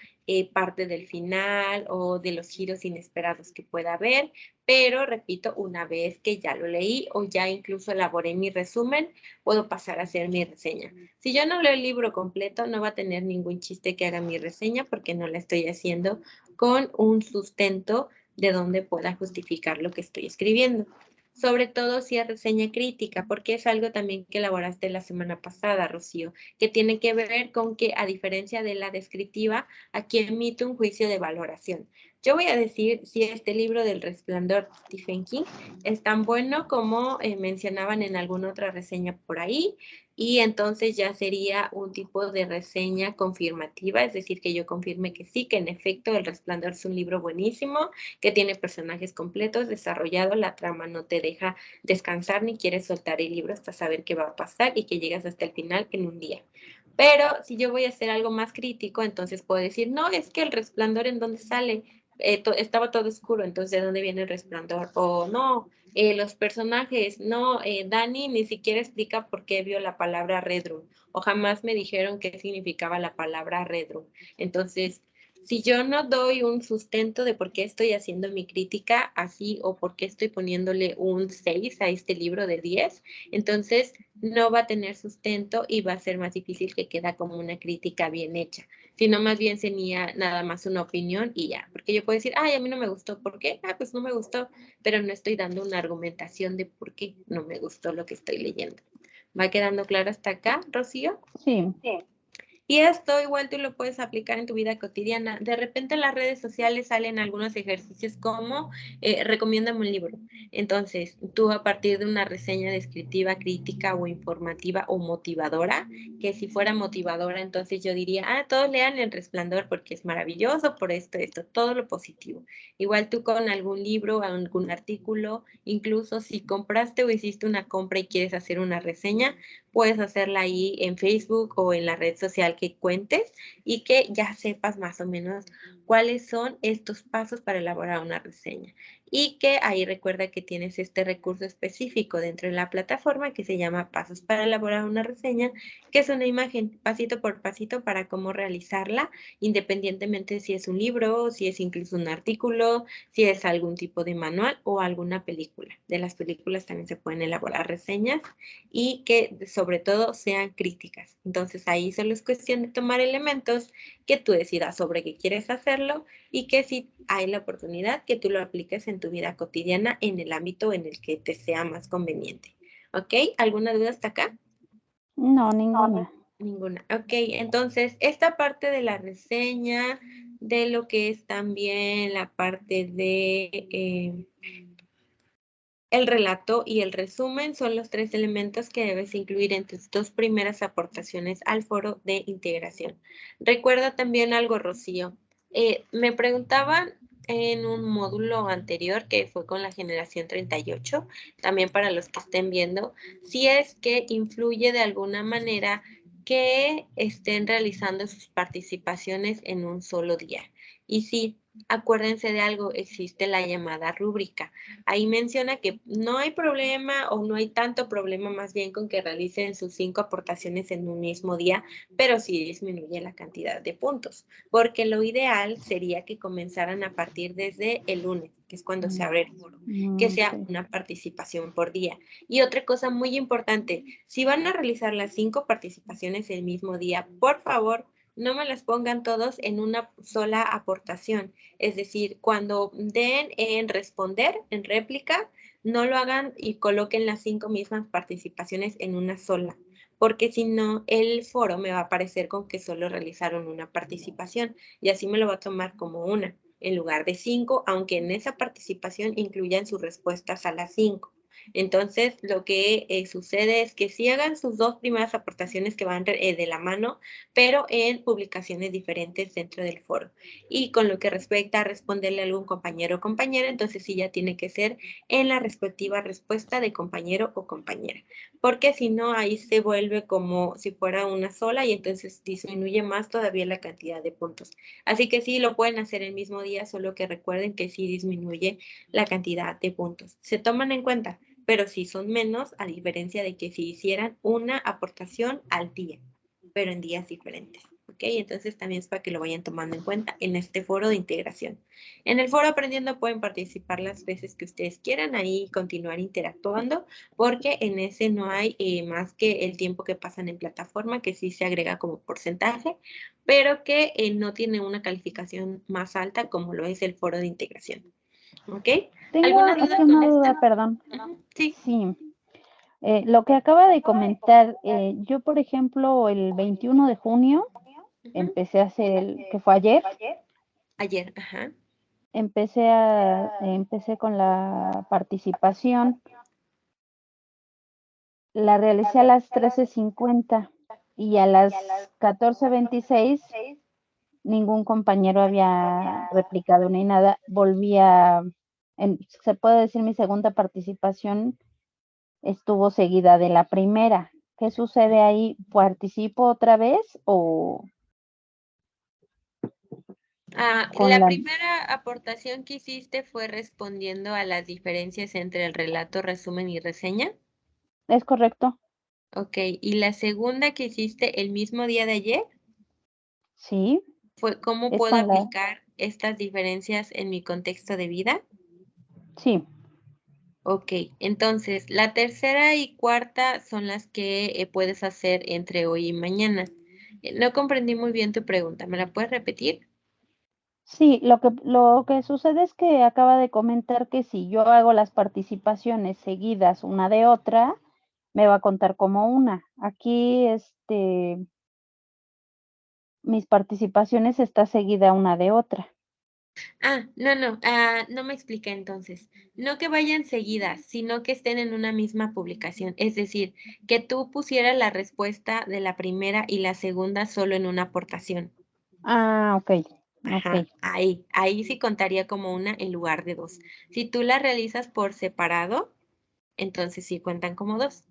parte del final o de los giros inesperados que pueda haber, pero repito, una vez que ya lo leí o ya incluso elaboré mi resumen, puedo pasar a hacer mi reseña. Si yo no leo el libro completo, no va a tener ningún chiste que haga mi reseña porque no la estoy haciendo con un sustento de donde pueda justificar lo que estoy escribiendo. sobre todo si es reseña crítica, porque es algo también que elaboraste la semana pasada, Rocío, que tiene que ver con que, a diferencia de la descriptiva, aquí emite un juicio de valoración. Yo voy a decir si este libro del Resplandor de Stephen King es tan bueno como mencionaban en alguna otra reseña por ahí, y entonces ya sería un tipo de reseña confirmativa, es decir, que yo confirme que sí, que en efecto El Resplandor es un libro buenísimo, que tiene personajes completos, desarrollado, la trama no te deja descansar ni quieres soltar el libro hasta saber qué va a pasar y que llegas hasta el final en un día. Pero si yo voy a hacer algo más crítico, entonces puedo decir, no, es que el resplandor en donde sale estaba todo oscuro, entonces ¿de dónde viene el resplandor? O no, los personajes, no, Dani ni siquiera explica por qué vio la palabra redrum, o jamás me dijeron qué significaba la palabra redrum. Entonces, si yo no doy un sustento de por qué estoy haciendo mi crítica así o por qué estoy poniéndole un 6 a este libro de 10, entonces no va a tener sustento y va a ser más difícil que quede como una crítica bien hecha, sino más bien sería nada más una opinión y ya, porque yo puedo decir, ay, a mí no me gustó, ¿por qué? Ah, pues no me gustó, pero no estoy dando una argumentación de por qué no me gustó lo que estoy leyendo. ¿Va quedando claro hasta acá, Rocío? Sí, Sí. Y esto igual tú lo puedes aplicar en tu vida cotidiana. De repente en las redes sociales salen algunos ejercicios como recomiéndame un libro. Entonces, tú a partir de una reseña descriptiva, crítica o informativa o motivadora, que si fuera motivadora, entonces yo diría, ah, todos lean El Resplandor porque es maravilloso, por esto, todo lo positivo. Igual tú con algún libro, algún artículo, incluso si compraste o hiciste una compra y quieres hacer una reseña, puedes hacerla ahí en Facebook o en la red social que cuentes y que ya sepas más o menos cuáles son estos pasos para elaborar una reseña. Y que ahí recuerda que tienes este recurso específico dentro de la plataforma que se llama Pasos para elaborar una reseña, que es una imagen pasito por pasito para cómo realizarla, independientemente de si es un libro, si es incluso un artículo, si es algún tipo de manual o alguna película. De las películas también se pueden elaborar reseñas y que sobre todo sean críticas. Entonces ahí solo es cuestión de tomar elementos que tú decidas sobre qué quieres hacerlo y que si hay la oportunidad que tú lo apliques en tu vida cotidiana en el ámbito en el que te sea más conveniente. ¿Ok? ¿Alguna duda hasta acá? no, No, ninguna. ninguna. Ok, entonces esta parte de la reseña, de lo que es también la parte de el relato y el resumen son los tres elementos que debes incluir en tus dos primeras aportaciones al foro de integración. Recuerda también algo, Rocío. Me preguntaban en un módulo anterior que fue con la generación 38, también para los que estén viendo, si es que influye de alguna manera que estén realizando sus participaciones en un solo día. Y sí, acuérdense de algo, existe la llamada rúbrica. Ahí menciona que no hay problema o no hay tanto problema más bien con que realicen sus 5 aportaciones en un mismo día, pero sí disminuye la cantidad de puntos, porque lo ideal sería que comenzaran a partir desde el lunes, que es cuando se abre el foro, que Ok. sea una participación por día. Y otra cosa muy importante, si van a realizar las 5 participaciones el mismo día, por favor, no me las pongan todos en una sola aportación. Es decir, cuando den en responder, en réplica, no lo hagan y coloquen las 5 mismas participaciones en una sola, porque si no, el foro me va a aparecer con que solo realizaron una participación y así me lo va a tomar como una, en lugar de 5, aunque en esa participación incluyan sus respuestas a las 5. Entonces, lo que sucede es que sí hagan sus dos primeras aportaciones que van de la mano, pero en publicaciones diferentes dentro del foro. Y con lo que respecta a responderle a algún compañero o compañera, entonces sí ya tiene que ser en la respectiva respuesta de compañero o compañera, porque si no, ahí se vuelve como si fuera una sola y entonces disminuye más todavía la cantidad de puntos. Así que sí, lo pueden hacer el mismo día, solo que recuerden que sí disminuye la cantidad de puntos. Se toman en cuenta, pero sí son menos, a diferencia de que si hicieran una aportación al día, pero en días diferentes. ¿Ok? Entonces también es para que lo vayan tomando en cuenta en este foro de integración. En el foro aprendiendo pueden participar las veces que ustedes quieran, ahí continuar interactuando, porque en ese no hay más que el tiempo que pasan en plataforma, que sí se agrega como porcentaje, pero que no tiene una calificación más alta como lo es el foro de integración. ¿Ok? Tengo ¿Alguna duda aquí con una esto? duda, perdón. Ujú, sí. Sí, lo que acaba de comentar, yo, por ejemplo, el 21 de junio Ujú. empecé a hacer que fue ayer, Ayer, ajá. empecé con la participación, la realicé a las 13:50 y a las 14:26 ningún compañero había replicado ni nada. Se puede decir, mi segunda participación estuvo seguida de la primera. ¿Qué sucede ahí? ¿Participo otra vez o con La la primera aportación que hiciste fue respondiendo a las diferencias entre el relato, resumen y reseña. es correcto? Ok, y la segunda que hiciste el mismo día de ayer Sí, fue cómo es puedo con la aplicar estas diferencias en mi contexto de vida. sí, Ok, entonces la tercera y cuarta son las que puedes hacer entre hoy y mañana. No comprendí muy bien tu pregunta, ¿me la puedes repetir? sí, lo que sucede es que acaba de comentar que si yo hago las participaciones seguidas una de otra, me va a contar como una. Aquí, mis participaciones está seguida una de otra. No me expliqué entonces. No que vayan seguidas, sino que estén en una misma publicación. Es decir, que tú pusieras la respuesta de la primera y la segunda solo en una aportación. Ah, okey, okey. Ajá, ahí sí contaría como una en lugar de dos. Si tú la realizas por separado, entonces sí cuentan como dos.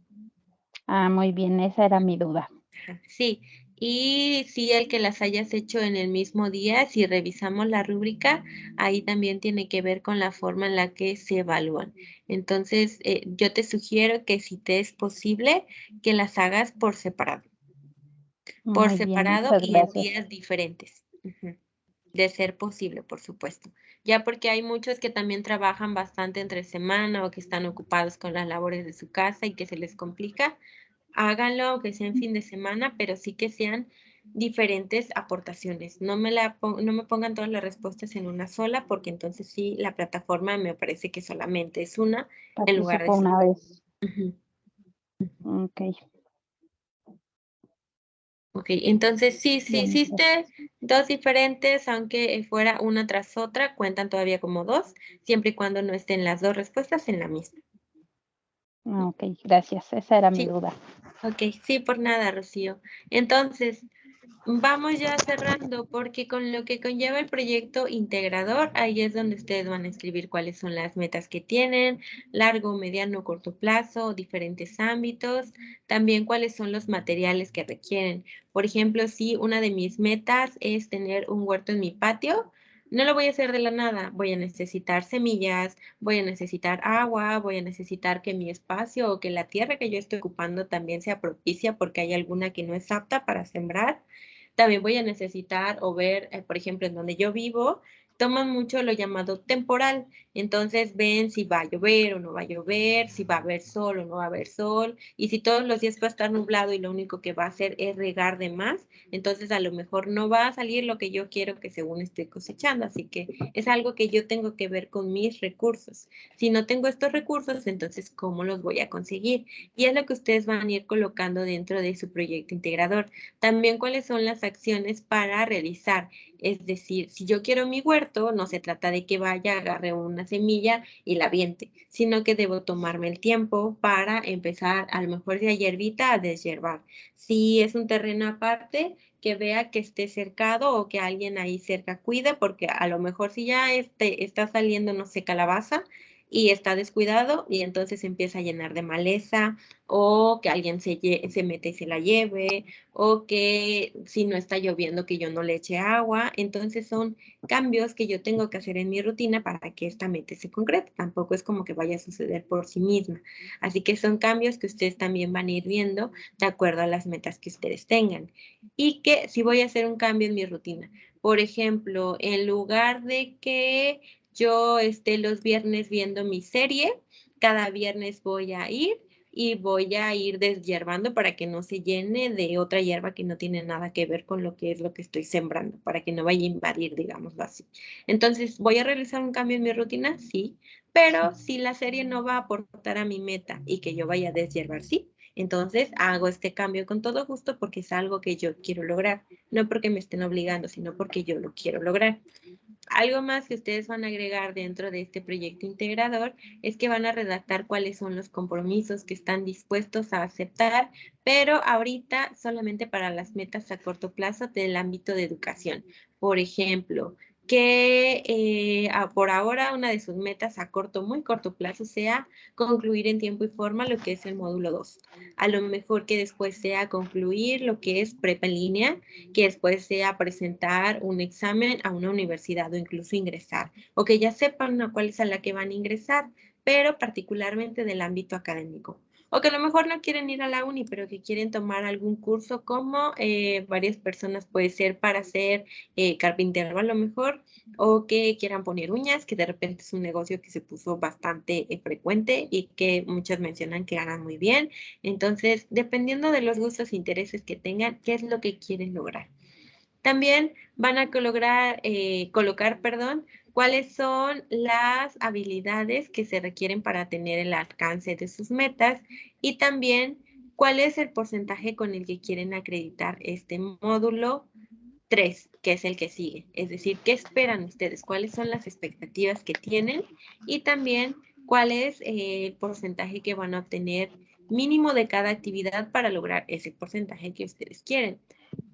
Ah, muy bien, esa era mi duda. Ajá, sí, y sí, el que las hayas hecho en el mismo día, si revisamos la rúbrica, ahí también tiene que ver con la forma en la que se evalúan. Entonces, yo te sugiero que si te es posible, que las hagas por Muy bien, separado muchas y en gracias. días diferentes. Ujú. De ser posible, por supuesto. Ya porque hay muchos que también trabajan bastante entre semana o que están ocupados con las labores de su casa y que se les complica. Háganlo, aunque sea en fin de semana, pero sí que sean diferentes aportaciones. No me pongan todas las respuestas en una sola, porque entonces sí, la plataforma me parece que solamente es una en lugar de Participo ser una vez. ujú. Okey, Okey, entonces sí, si bien, hiciste gracias. 2 diferentes, aunque, fuera una tras otra, cuentan todavía como 2 siempre y cuando no estén las 2 respuestas en la misma. Ah, okey, gracias, esa era mi Sí, duda. okey, sí, por nada, Rocío. Entonces, vamos ya cerrando, porque con lo que conlleva el proyecto integrador, ahí es donde ustedes van a escribir cuáles son las metas que tienen, largo, mediano, corto plazo, diferentes ámbitos, también cuáles son los materiales que requieren. Por ejemplo, si una de mis metas es tener un huerto en mi patio, no lo voy a hacer de la nada, voy a necesitar semillas, voy a necesitar agua, voy a necesitar que mi espacio o que la tierra que yo estoy ocupando también sea propicia porque hay alguna que no es apta para sembrar. También voy a necesitar o ver, por ejemplo, en donde yo vivo, toman mucho lo llamado temporal. Entonces ven si va a llover o no va a llover, si va a haber sol o no va a haber sol, y si todos los días va a estar nublado y lo único que va a hacer es regar de más, entonces a lo mejor no va a salir lo que yo quiero que según estoy cosechando. Así que es algo que yo tengo que ver con mis recursos. Si no tengo estos recursos, entonces ¿cómo los voy a conseguir? Y es lo que ustedes van a ir colocando dentro de su proyecto integrador. También cuáles son las acciones para realizar. Es decir, si yo quiero mi huerto, no se trata de que vaya, agarre una semilla y la aviente, sino que debo tomarme el tiempo para empezar, a lo mejor de hierbita a deshiervar. Si es un terreno aparte, que vea que esté cercado o que alguien ahí cerca cuide, porque a lo mejor si ya está saliendo, no sé, calabaza y está descuidado y entonces empieza a llenar de maleza o que alguien se mete y se la lleve o que si no está lloviendo que yo no le eche agua. Entonces son cambios que yo tengo que hacer en mi rutina para que esta meta se concrete. Tampoco es como que vaya a suceder por sí misma. Así que son cambios que ustedes también van a ir viendo de acuerdo a las metas que ustedes tengan. Y que si voy a hacer un cambio en mi rutina. Por ejemplo, en lugar de que yo esté los viernes viendo mi serie, cada viernes voy a ir y voy a ir deshierbando para que no se llene de otra hierba que no tiene nada que ver con lo que es lo que estoy sembrando, para que no vaya a invadir, digámoslo así. Entonces, ¿voy a realizar un cambio en mi rutina? Sí, pero si la serie no va a aportar a mi meta y que yo vaya a deshiervar, sí. Entonces hago este cambio con todo gusto porque es algo que yo quiero lograr, no porque me estén obligando, sino porque yo lo quiero lograr. Algo más que ustedes van a agregar dentro de este proyecto integrador es que van a redactar cuáles son los compromisos que están dispuestos a aceptar, pero ahorita solamente para las metas a corto plazo del ámbito de educación. Por ejemplo, que por ahora una de sus metas a corto, muy corto plazo sea concluir en tiempo y forma lo que es el módulo 2. A lo mejor que después sea concluir lo que es prepa en línea, que después sea presentar un examen a una universidad o incluso ingresar, o que ya sepan a cuál es a la que van a ingresar, pero particularmente del ámbito académico. O que a lo mejor no quieren ir a la uni, pero que quieren tomar algún curso como varias personas puede ser para ser carpintero a lo mejor, o que quieran poner uñas, que de repente es un negocio que se puso bastante frecuente y que muchas mencionan que ganan muy bien. Entonces, dependiendo de los gustos e intereses que tengan, ¿qué es lo que quieren lograr? También van a colocar, perdón, cuáles son las habilidades que se requieren para tener el alcance de sus metas y también cuál es el porcentaje con el que quieren acreditar este módulo 3, que es el que sigue. Es decir, ¿qué esperan ustedes? ¿Cuáles son las expectativas que tienen? Y también cuál es el porcentaje que van a obtener mínimo de cada actividad para lograr ese porcentaje que ustedes quieren.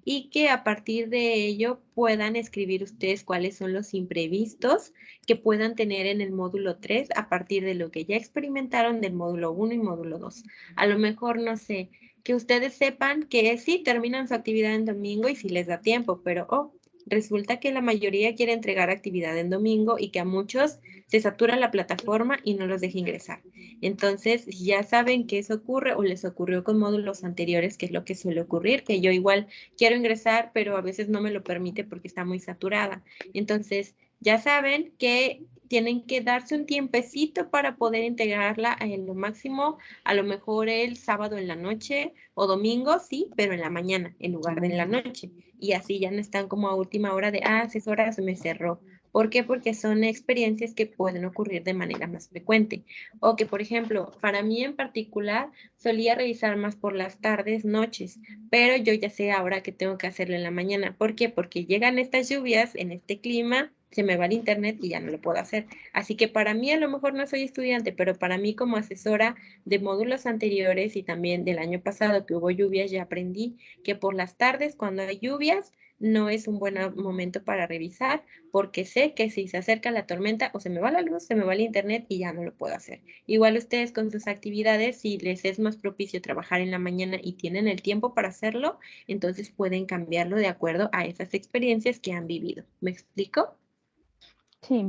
Y que a partir de ello puedan escribir ustedes cuáles son los imprevistos que puedan tener en el módulo 3 a partir de lo que ya experimentaron del módulo 1 y módulo 2. A lo mejor, no sé, que ustedes sepan que sí terminan su actividad en domingo y si les da tiempo, pero resulta que la mayoría quiere entregar actividad en domingo y que a muchos se satura la plataforma y no los deja ingresar. Entonces, ya saben que eso ocurre o les ocurrió con módulos anteriores, que es lo que suele ocurrir, que yo igual quiero ingresar, pero a veces no me lo permite porque está muy saturada. Entonces, ya saben que tienen que darse un tiempecito para poder integrarla en lo máximo, a lo mejor el sábado en la noche o domingo, sí, pero en la mañana en lugar de en la noche. Y así ya no están como a última hora de, 6 horas me cerró. ¿Por qué? Porque son experiencias que pueden ocurrir de manera más frecuente. O que, por ejemplo, para mí en particular, solía revisar más por las tardes, noches, pero yo ya sé ahora que tengo que hacerlo en la mañana. ¿Por qué? Porque llegan estas lluvias en este clima, se me va el internet y ya no lo puedo hacer. Así que para mí a lo mejor no soy estudiante, pero para mí como asesora de módulos anteriores y también del año pasado que hubo lluvias, ya aprendí que por las tardes cuando hay lluvias no es un buen momento para revisar porque sé que si se acerca la tormenta o se me va la luz, se me va el internet y ya no lo puedo hacer. Igual ustedes con sus actividades, si les es más propicio trabajar en la mañana y tienen el tiempo para hacerlo, entonces pueden cambiarlo de acuerdo a esas experiencias que han vivido. ¿Me explico? Sí,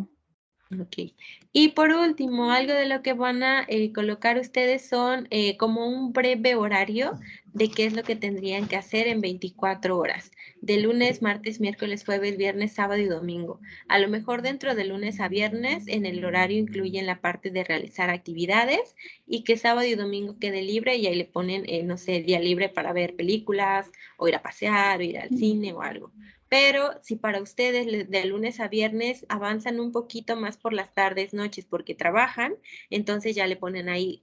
Ok. Y por último, algo de lo que van a colocar ustedes son como un breve horario de qué es lo que tendrían que hacer en 24 horas, de lunes, martes, miércoles, jueves, viernes, sábado y domingo. A lo mejor dentro de lunes a viernes en el horario incluyen la parte de realizar actividades y que sábado y domingo quede libre y ahí le ponen, no sé, día libre para ver películas o ir a pasear o ir al cine o algo. Pero si para ustedes de lunes a viernes avanzan un poquito más por las tardes, noches, porque trabajan, entonces ya le ponen ahí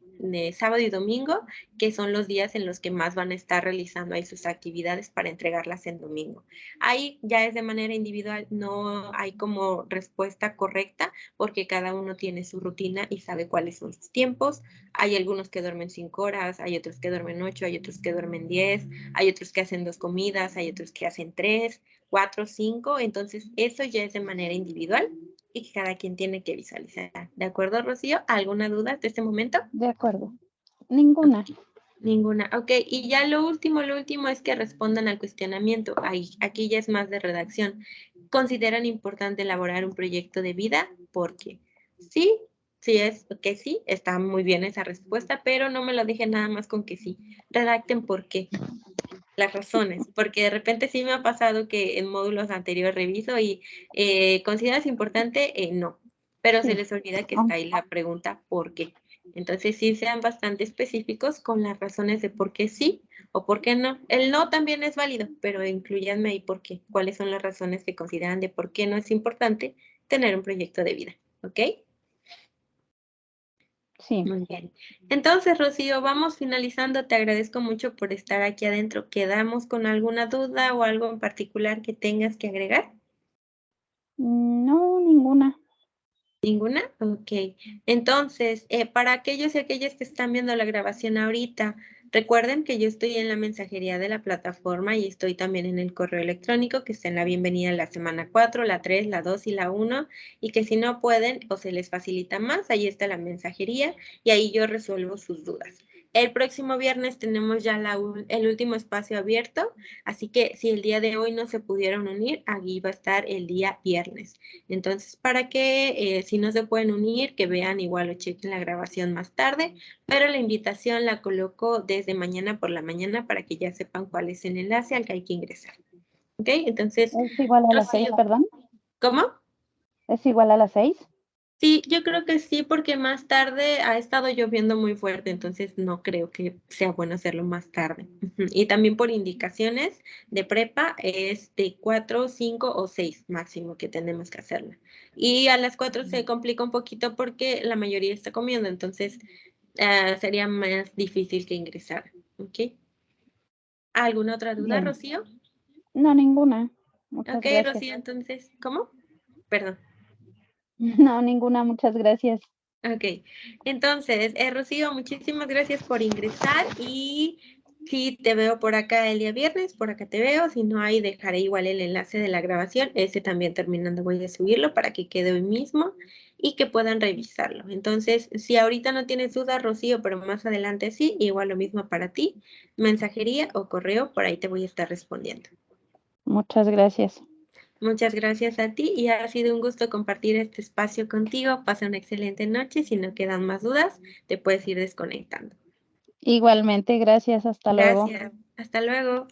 sábado y domingo, que son los días en los que más van a estar realizando ahí sus actividades para entregarlas en domingo. Ahí ya es de manera individual, no hay como respuesta correcta, porque cada uno tiene su rutina y sabe cuáles son sus tiempos. Hay algunos que duermen 5 horas, hay otros que duermen 8, hay otros que duermen 10, hay otros que hacen 2 comidas, hay otros que hacen 3, 4, 5, entonces eso ya es de manera individual y que cada quien tiene que visualizar. ¿De acuerdo, Rocío? ¿Alguna duda de este momento? de acuerdo. Ninguna. Ninguna. Ok, y ya lo último es que respondan al cuestionamiento. Ahí, aquí ya es más de redacción. ¿Consideran importante elaborar un proyecto de vida? Porque sí, sí es que sí, está muy bien esa respuesta, pero no me lo dejen nada más con que sí. Redacten por qué. Las razones, porque de repente sí me ha pasado que en módulos anteriores reviso y ¿consideras importante? No, pero se Sí, les olvida que está aun- ahí la pregunta ¿por qué? Entonces sí sean bastante específicos con las razones de por qué sí o por qué no. El no también es válido, pero incluyanme ahí por qué. ¿Cuáles son las razones que consideran de por qué no es importante tener un proyecto de vida? ¿Ok? Sí. Muy bien. Entonces, Rocío, vamos finalizando. Te agradezco mucho por estar aquí adentro. ¿Quedamos con alguna duda o algo en particular que tengas que agregar? No, ninguna. ¿Ninguna? Ok. Entonces, para aquellos y aquellas que están viendo la grabación ahorita, recuerden que yo estoy en la mensajería de la plataforma y estoy también en el correo electrónico que está en la bienvenida en la semana 4, la 3, la 2 y la 1, y que si no pueden o se les facilita más, ahí está la mensajería y ahí yo resuelvo sus dudas. El próximo viernes tenemos ya el último espacio abierto, así que si el día de hoy no se pudieron unir, aquí va a estar el día viernes. Entonces, para que si no se pueden unir, que vean igual o chequen la grabación más tarde, pero la invitación la coloco desde mañana por la mañana para que ya sepan cuál es el enlace al que hay que ingresar. ¿Ok? Entonces, ¿Es igual a las 6, Rocío, perdón? ¿cómo? ¿Es igual a las 6? Sí, yo creo que sí, porque más tarde ha estado lloviendo muy fuerte, entonces no creo que sea bueno hacerlo más tarde. Ujú. Y también por indicaciones de prepa es de 4, 5 o 6 máximo que tenemos que hacerla. Y a las 4 se complica un poquito porque la mayoría está comiendo, entonces sería más difícil que ingresar. ¿Ok? ¿Alguna otra duda, Bien. Rocío? No, ninguna. Ok, Muchas gracias. Rocío, entonces, ¿cómo? Perdón. No, ninguna, muchas gracias. Ok, entonces, Rocío, muchísimas gracias por ingresar y si te veo por acá el día viernes, por acá te veo, si no ahí dejaré igual el enlace de la grabación, ese también terminando voy a subirlo para que quede hoy mismo y que puedan revisarlo. Entonces, si ahorita no tienes dudas, Rocío, pero más adelante sí, igual lo mismo para ti, mensajería o correo, por ahí te voy a estar respondiendo. Muchas gracias. Muchas gracias a ti y ha sido un gusto compartir este espacio contigo. Pasa una excelente noche. Si no quedan más dudas, te puedes ir desconectando. Igualmente, gracias. Hasta luego. Gracias. Hasta luego.